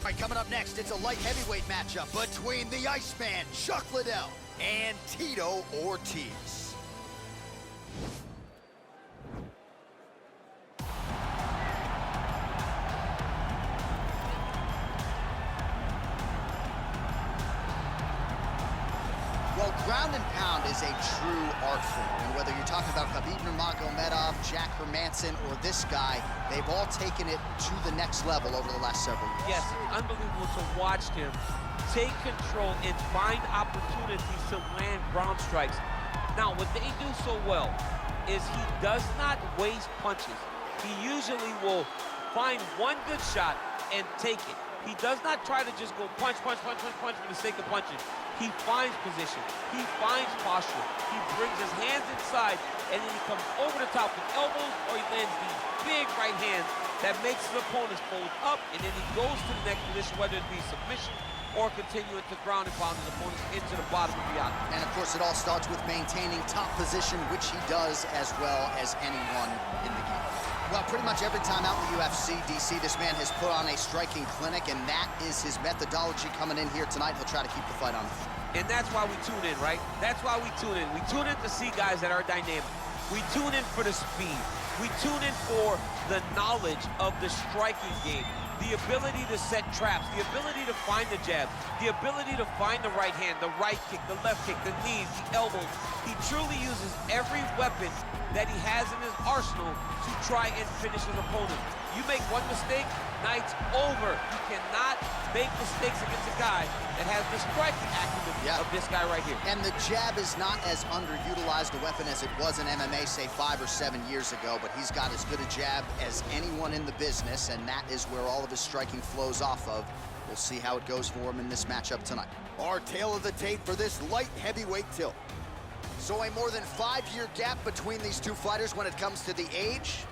All right, coming up next, it's a light heavyweight matchup between the Iceman, Chuck Liddell, and Tito Ortiz. Well, ground and pound is a true art form, and whether you're talking about Khabib Nurmagomedov, Jack Hermanson, or this guy, they've all taken it to the next level over the last several years. Yes, it's unbelievable to watch him take control and find opportunities to land ground strikes. Now, what they do so well is he does not waste punches. He usually will find one good shot and take it. He does not try to just go punch, punch, punch, punch, punch for the sake of punching. He finds position, he finds posture, he brings his hands inside, and then he comes over the top with elbows, or he lands these big right hands that makes his opponents fold up, and then he goes to the next position, whether it be submission or continuing to ground and pound his opponents into the bottom of the octagon. And of course, it all starts with maintaining top position, which he does as well as anyone in the game. Well, pretty much every time out in the UFC, DC, this man has put on a striking clinic, and that is his methodology coming in here tonight. He'll try to keep the fight on. And that's why we tune in, right? That's why we tune in. We tune in to see guys that are dynamic. We tune in for the speed. We tune in for the knowledge of the striking game, the ability to set traps, the ability to find the jab, the ability to find the right hand, the right kick, the left kick, the knees, the elbows. He truly uses every weapon that he has in his arsenal to try and finish his opponent. You make one mistake, night's over. You cannot make mistakes against a guy that has the striking acumen of this guy right here. And the jab is not as underutilized a weapon as it was in MMA, say 5 or 7 years ago, but he's got as good a jab as anyone in the business, and that is where all of his striking flows off of. We'll see how it goes for him in this matchup tonight. Our tail of the tape for this light heavyweight tilt. So a more than 5-year gap between these two fighters when it comes to the age,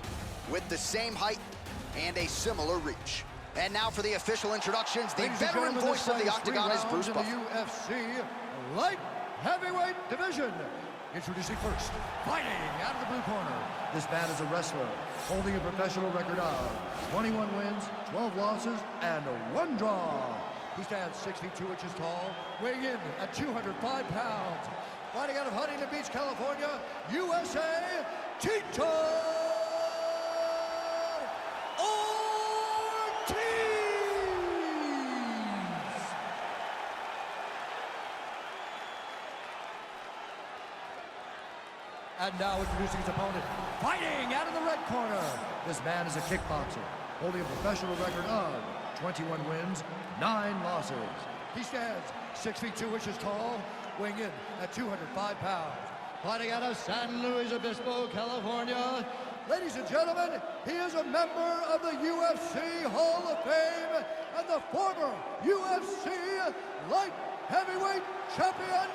with the same height and a similar reach. And now for the official introductions, the veteran voice of the octagon is Bruce Buffer. In the UFC light heavyweight division. Introducing first, fighting out of the blue corner. This man is a wrestler, holding a professional record of 21 wins, 12 losses, and 1 draw. He stands 6 feet 2 inches tall, weighing in at 205 pounds. Fighting out of Huntington Beach, California, USA, Tito Ortiz! And now introducing his opponent, fighting out of the red corner. This man is a kickboxer, holding a professional record of 21 wins, 9 losses. He stands 6 feet 2 inches tall, weighing in at 205 pounds. Fighting out of San Luis Obispo, California. Ladies and gentlemen, he is a member of the UFC Hall of Fame and the former UFC light heavyweight champion,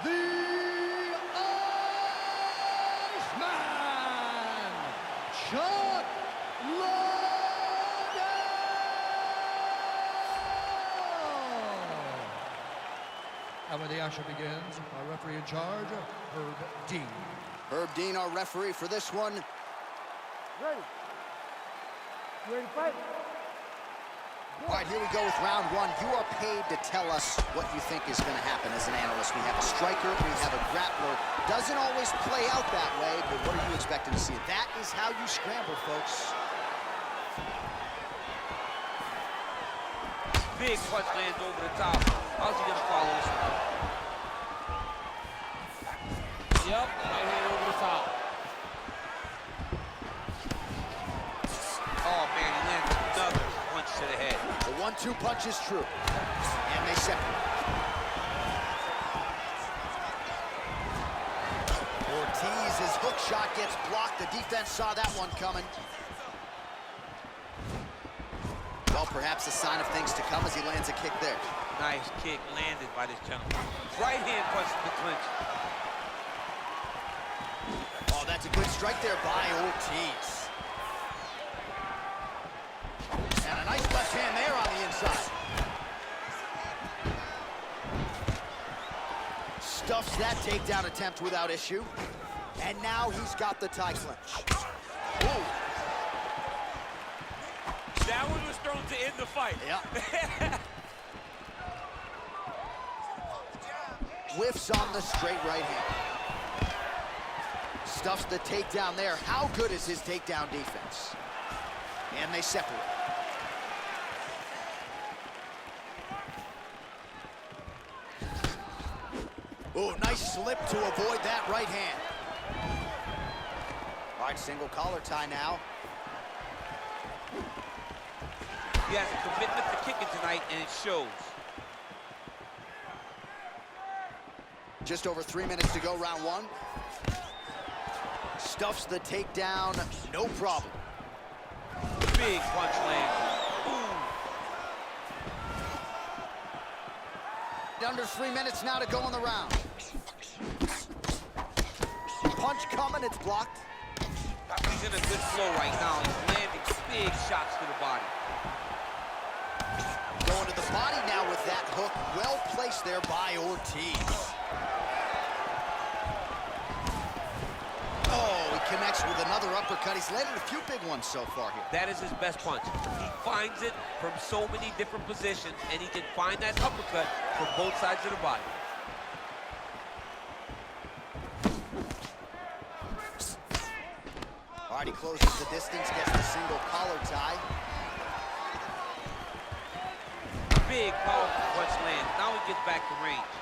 the Iceman, Chuck Liddell. And when the action begins, our referee in charge, Herb Dean. Herb Dean, our referee for this one. Ready. You ready to fight? All right, here we go with round 1. You are paid to tell us what you think is going to happen as an analyst. We have a striker, we have a grappler. Doesn't always play out that way, but what are you expecting to see? That is how you scramble, folks. Big punch lands over the top. How's he gonna follow this one? Yep, right hand over the top. Oh man, he lands another punch to the head. The 1-2 punch is true. And they separate. Ortiz, his hook shot gets blocked. The defense saw that one coming. Well, perhaps a sign of things to come as he lands a kick there. Nice kick landed by this gentleman. Right hand punch to the clinch. Oh, that's a good strike there by Ortiz. And a nice left hand there on the inside. Stuffs that takedown attempt without issue. And now he's got the tie clinch. Ooh. That one was thrown to end the fight. Yeah. Whiffs on the straight right hand. Stuffs the takedown there. How good is his takedown defense? And they separate. Oh, nice slip to avoid that right hand. All right, single collar tie now. He has a commitment to kicking tonight, and it shows. Just over 3 minutes to go, round one. Stuffs the takedown, no problem. Big punch land. Ooh. Under 3 minutes now to go in the round. Punch coming, it's blocked. He's in a good flow right now. He's landing big shots to the body. Going to the body now with that hook. Well placed there by Ortiz. Oh, he connects with another uppercut. He's landed a few big ones so far here. That is his best punch. He finds it from so many different positions, and he can find that uppercut from both sides of the body. All right, he closes the distance, gets the single collar tie. Big, powerful punch lands. Now he gets back to range.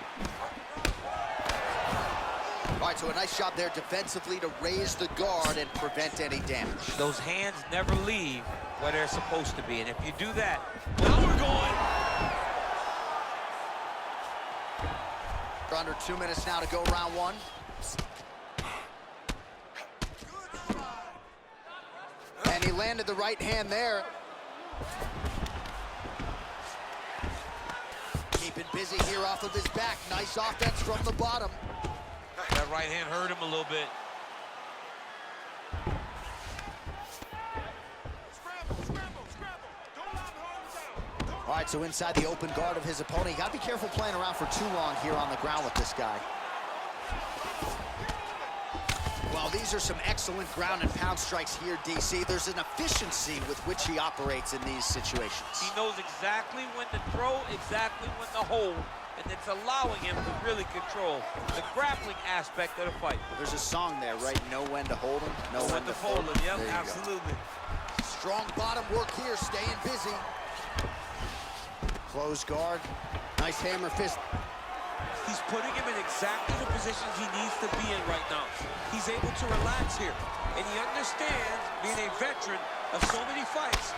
All right, so a nice job there defensively to raise the guard and prevent any damage. Those hands never leave where they're supposed to be, and if you do that, now we're going. Under 2 minutes now to go, round one. And he landed the right hand there. Keeping busy here off of his back. Nice offense from the bottom. That right hand hurt him a little bit. All right, so inside the open guard of his opponent. You got to be careful playing around for too long here on the ground with this guy. Well, these are some excellent ground and pound strikes here, DC. There's an efficiency with which he operates in these situations. He knows exactly when to throw, exactly when to hold, and it's allowing him to really control the grappling aspect of the fight. There's a song there, right? Know when to hold him, know when to fold him. Yep, absolutely. Strong bottom work here, staying busy. Close guard, nice hammer fist. He's putting him in exactly the positions he needs to be in right now. He's able to relax here, and he understands, being a veteran of so many fights,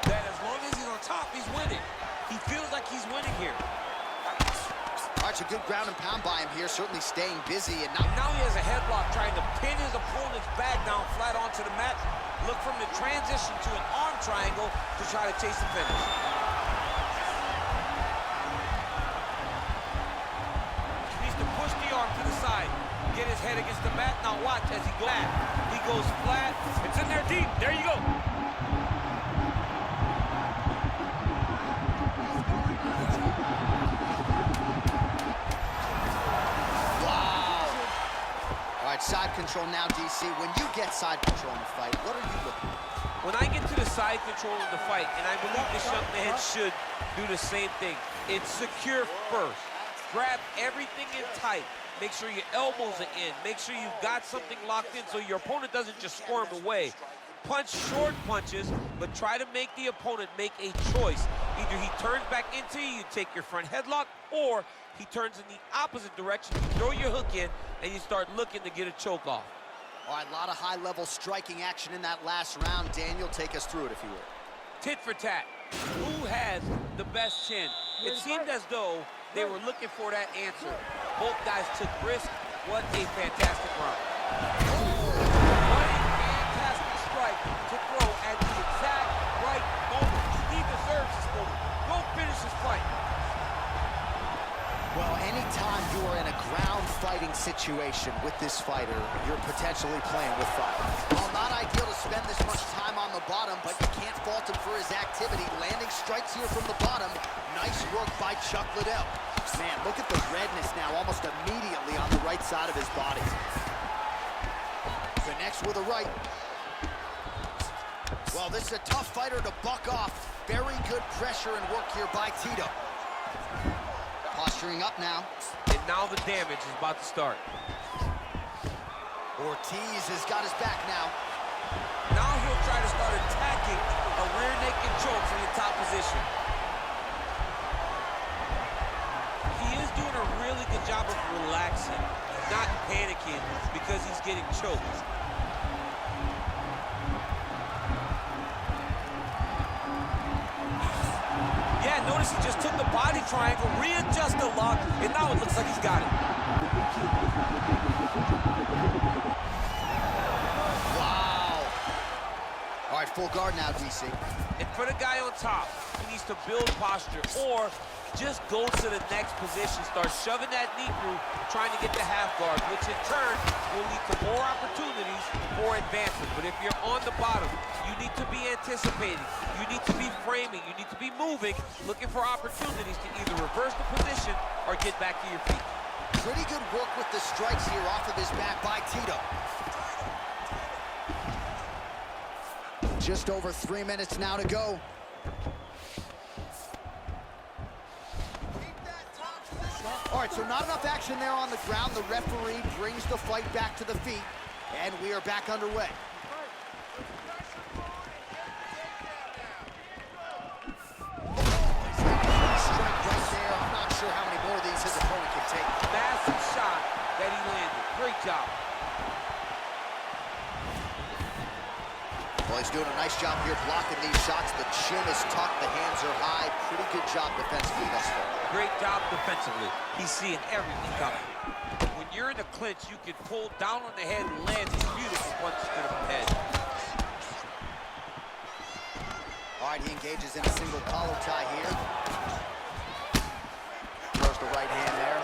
that as long as he's on top, he's winning. He feels like he's winning here. All right, so good ground and pound by him here, certainly staying busy. And now he has a headlock trying to pin his opponent's back down flat onto the mat. Look from the transition to an arm triangle to try to chase the finish. Push the arm to the side, get his head against the mat. Now watch as he goes flat. He goes flat. It's in there deep. There you go. Wow. All right, side control now, DC. When you get side control in the fight, what are you looking for? When I get to the side control of the fight, and I believe this young man should do the same thing, it's secure first. Grab everything in tight. Make sure your elbows are in. Make sure you've got something locked in so your opponent doesn't just squirm away. Punch short punches, but try to make the opponent make a choice. Either he turns back into you, you take your front headlock, or he turns in the opposite direction, you throw your hook in, and you start looking to get a choke off. All right, a lot of high-level striking action in that last round. Daniel, take us through it, if you will. Tit for tat. Who has the best chin? It seemed as though they were looking for that answer. Both guys took risk. What a fantastic round. What a fantastic strike to throw at the exact right moment. He deserves this moment. Go finish this fight. Well, anytime you are in a ground fighting situation with this fighter, you're potentially playing with fire. Well, not ideal to spend this much time on the bottom, but you can't fault him for his activity. Landing strikes here from the bottom. Nice work by Chuck Liddell. Man, look at the redness now almost immediately on the right side of his body. Connects with a right. Well, this is a tough fighter to buck off. Very good pressure and work here by Tito. Posturing up now. And now the damage is about to start. Ortiz has got his back now. Now he'll try to start attacking a rear naked choke from the top position. He is doing a really good job of relaxing, not panicking because he's getting choked. Yeah, notice he just took the body triangle, readjust the lock, and now it looks like he's got it. Wow. All right, full guard now, DC. And for the guy on top, he needs to build posture or just go to the next position, start shoving that knee through, trying to get the half guard, which in turn will lead to more opportunities for advancement. But if you're on the bottom, you need to be anticipating, you need to be framing, you need to be moving, looking for opportunities to either reverse the position or get back to your feet. Pretty good work with the strikes here off of his back by Tito. Just over 3 minutes now to go. All right, so not enough action there on the ground. The referee brings the fight back to the feet, and we are back underway. Strike right there. I'm not sure how many more of these his opponent can take. Massive shot that he landed. Great job. Well, he's doing a nice job here blocking these shots. The chin is tucked, the hands are high. Pretty good job defensively thus far. Great job defensively. He's seeing everything coming. When you're in a clinch, you can pull down on the head and land these beautiful punches to the head. All right, he engages in a single collar tie here. Throws the right hand there.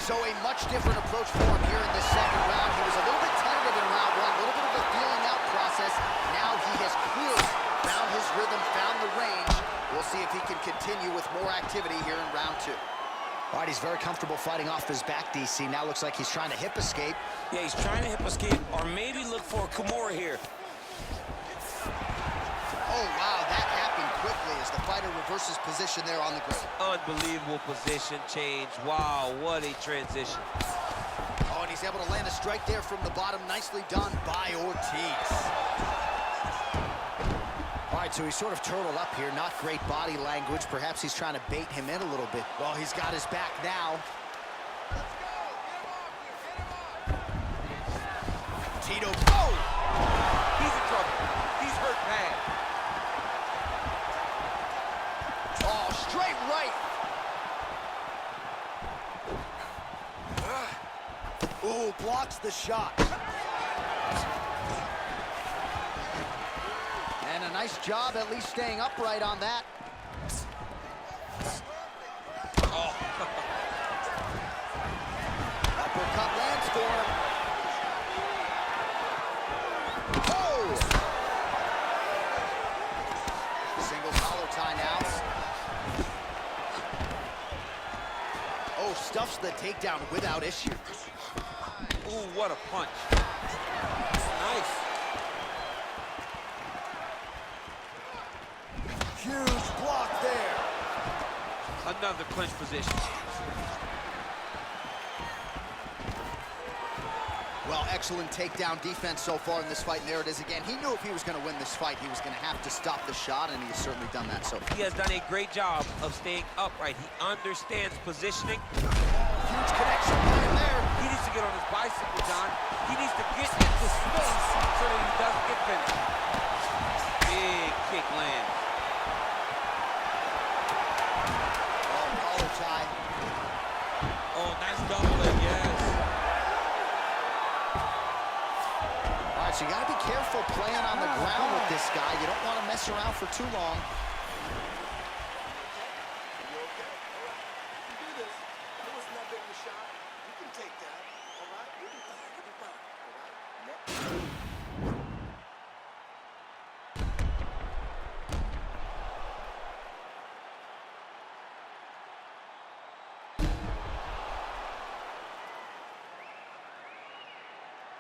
So a much different approach for him here in this second round. He was a little bit tentative in round one, a little bit of a feeling out process. Now he has clearly found his rhythm, found the range. We'll see if he can continue with more activity here in round two. All right, he's very comfortable fighting off his back, DC. Now looks like he's trying to hip escape. Yeah, he's trying to hip escape or maybe look for a Kimura here. Oh, wow, that happened quickly as the fighter reverses position there on the ground. Unbelievable position change. Wow, what a transition. Oh, and he's able to land a strike there from the bottom. Nicely done by Ortiz. All right, so he's sort of turtled up here. Not great body language. Perhaps he's trying to bait him in a little bit. Well, he's got his back now. Tito. Oh! He's in trouble. He's hurt bad. Oh, straight right. Ooh, blocks the shot. And a nice job at least staying upright on that. Oh. Uppercut lands for him. Oh! Single collar tie now. Oh, stuffs the takedown without issue. Ooh, what a punch. Nice. Huge block there. Another clinch position. Well, excellent takedown defense so far in this fight, and there it is again. He knew if he was going to win this fight, he was going to have to stop the shot, and he has certainly done that so far. He has done a great job of staying upright. He understands positioning. Huge connection by him there. He needs to get on his bicycle, John. He needs to get into space so that he doesn't get finished. Big kick lands. Oh, collar tie. Oh, nice double leg, yes. All right, so you got to be careful playing on the ground with this guy. You don't want to mess around for too long.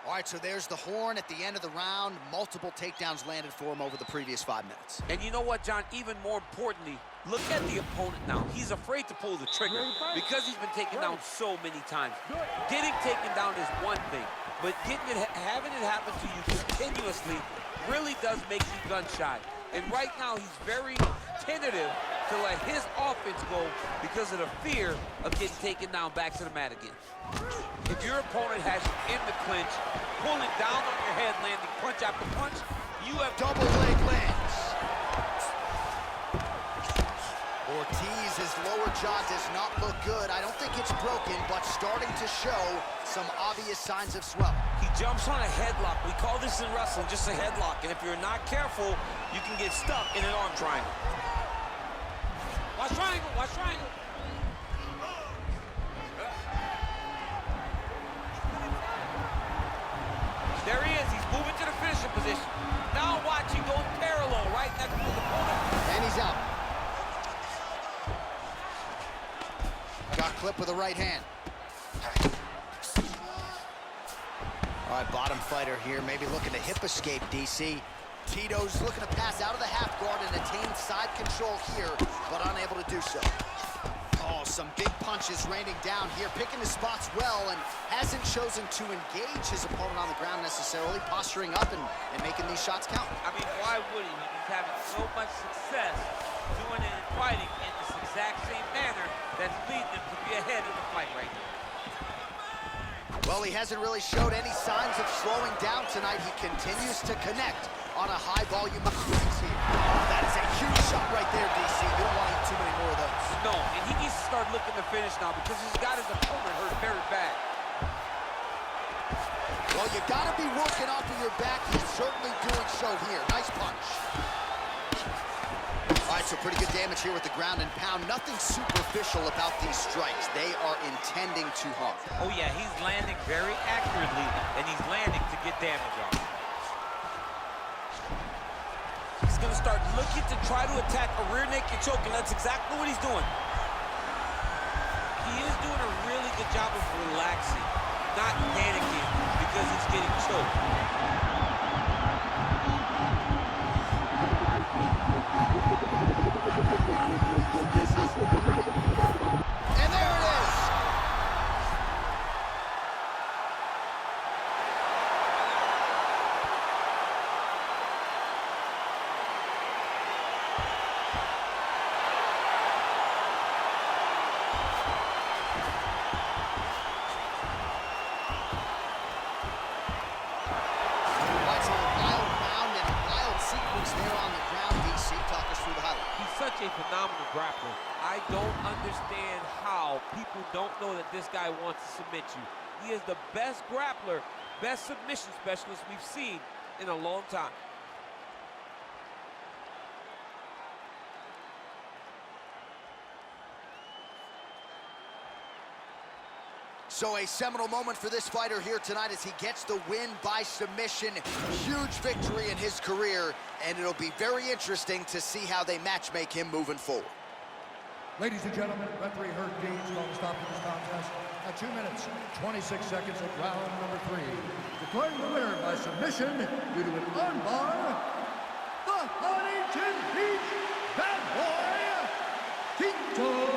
All All right, so there's the horn at the end of the round. Multiple takedowns landed for him over the previous 5 minutes. And you know what, John? Even more importantly, look at the opponent now. He's afraid to pull the trigger because he's been taken down so many times. Getting taken down is one thing, but having it happen to you continuously really does make you gun shy. And right now, he's very tentative to let his offense go because of the fear of getting taken down back to the mat again. If your opponent has you in the clinch, pulling down on your head, landing punch after punch, you have double leg lands. Ortiz, his lower jaw does not look good. I don't think it's broken, but starting to show some obvious signs of swelling. He jumps on a headlock. We call this in wrestling just a headlock. And if you're not careful, you can get stuck in an arm triangle. Watch triangle, watch triangle. There he is, he's moving to the finishing position. Now watch, he goes parallel right next to his opponent. And he's out. Got clipped with the right hand. All right, bottom fighter here, maybe looking to hip escape, DC. Tito's looking to pass out of the half guard and attain side control here, but unable to do so. Oh, some big punches raining down here, picking his spots well, and hasn't chosen to engage his opponent on the ground necessarily, posturing up and making these shots count. I mean, why would he? He's having so much success doing it and fighting in this exact same manner that's leading him to be ahead in the fight right now. Well, he hasn't really showed any signs of slowing down tonight. He continues to connect on a high volume of swings here. That is a huge shot right there, DC. You don't want to eat too many more of those. No, and he needs to start looking to finish now because he's got his opponent hurt very bad. Well, you got to be working off of your back. He's certainly doing so here. Nice punch. All right, so pretty good damage here with the ground and pound. Nothing superficial about these strikes. They are intending to harm. Oh, yeah, he's landing very accurately, and he's landing to get damage on. He's going to start looking to try to attack a rear naked choke, and that's exactly what he's doing. He is doing a really good job of relaxing, not panicking because he's getting choked. And there it is. Such a phenomenal grappler. I don't understand how people don't know that this guy wants to submit you. He is the best grappler, best submission specialist we've seen in a long time. So a seminal moment for this fighter here tonight as he gets the win by submission. Huge victory in his career, and it'll be very interesting to see how they match-make him moving forward. Ladies and gentlemen, referee Herb Dean's going to stop this contest at 2 minutes, 26 seconds of round number 3. Declaring the winner by submission due to an armbar, the Huntington Beach Bad Boy, Tito.